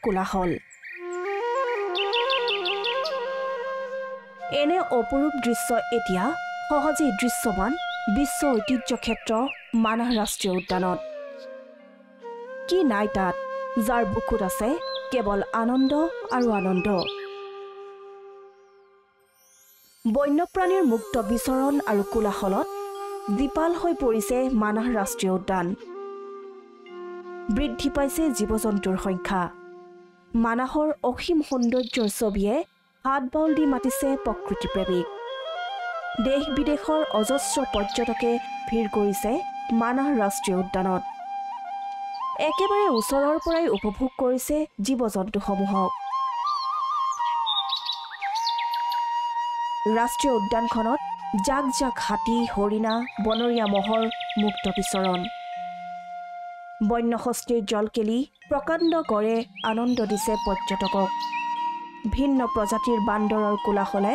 কোলাহল। এনে অপৰূপ দৃশ্য এতিয়া সহজেই দৃশ্যমান বিশ্ব ঐতিহ্য ক্ষেত্ৰ মানাহ ৰাষ্ট্ৰীয় উদ্যানত। কি নাই তাত, যাৰ বুকুত আছে কেৱল আনন্দ আৰু আনন্দ। বন্যপ্ৰাণীৰ মুক্ত বিচৰণ আৰু কোলাহলত জীপাল হৈ পৰিছে মানাহ ৰাষ্ট্ৰীয় উদ্যান। বৃদ্ধি পাইছে জীৱ-জন্তুৰ সংখ্যা। মানাহৰ অসীম সৌন্দৰ্যৰ ছবিয়ে হাত বাউল দি মাতিছে প্ৰকৃতিপ্ৰেমীক। দেশ বিদেশৰ অজস্ৰ পৰ্যটকে ভিৰ কৰিছে মানাহ ৰাষ্ট্ৰীয় উদ্যানত। একেবাৰে ওচৰৰ পৰাই উপভোগ কৰিছে জীৱ-জন্তুসমূহক। ৰাষ্ট্ৰীয় উদ্যানখনত জাক জাক হাতী, হৰিণা, বনৰীয়া মহৰ মুক্ত বিচৰণ। বন্যহস্তীৰ জলকেলি, প্ৰকাণ্ড গড়ে আনন্দ দিছে পৰ্যটকক। ভিন্ন প্ৰজাতিৰ বান্দৰৰ কোলাহলে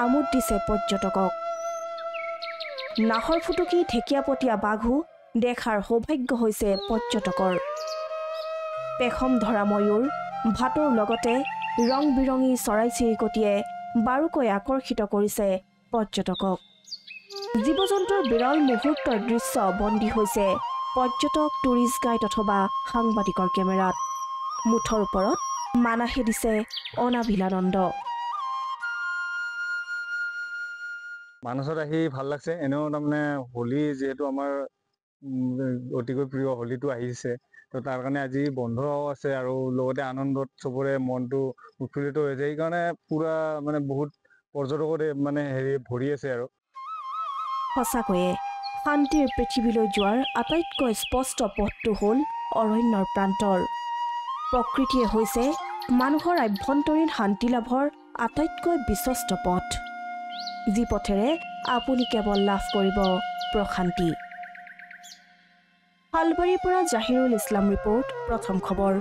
আমোদ দিছে পৰ্যটকক। নাহৰ ফুটুকী, ঢেকীয়াপতীয়া বাঘো দেখাৰ সৌভাগ্য হৈছে পৰ্যটকৰ। পেখম ধৰা ময়ূৰ, ভাটৌৰ লগতে ৰং বিৰঙী চৰাই-চিৰিকটিয়ে বাৰুকৈ আকৰ্ষিত কৰিছে পৰ্যটকক। জীৱ-জন্তুৰ বিৰল মুহূৰ্তৰ দৃশ্য বন্দী হৈছে পৰ্যটক, টুৰিষ্ট গাইড অথবা সাংবাদিকৰ কেমেৰাত। মুঠৰ ওপৰত মানাহে দিছে অনাবিল আনন্দ। মানসত আহি ভাল লাগছে। এনেও তাৰমানে হোলী যিহেতু আমাৰ অতিকৈ প্ৰিয়, হোলীটো আহিছে, তো তাৰ কাৰণে আজি বন্ধও আছে আৰু লগতে আনন্দত চবৰে মনটো উৎফুল্লিত হৈছে। সেইকাৰণে পুৰা মানে বহুত পৰ্যটকৰে মানে ভৰি আছে আৰু। সঁচাকৈয়ে শান্তিৰ পৃথিৱীলৈ যোৱাৰ আটাইতকৈ স্পষ্ট পথটো হ'ল অৰণ্যৰ প্ৰান্তৰ। প্ৰকৃতিয়ে হৈছে মানুহৰ আভ্যন্তৰীণ শান্তি লাভৰ আটাইতকৈ বিশ্বস্ত পথ, যি পথেৰে আপুনি কেৱল লাভ কৰিব প্ৰশান্তি। শালবাৰীৰ পৰা জাহিৰুল ইছলাম ৰিপৰ্ট, প্ৰথম খবৰ।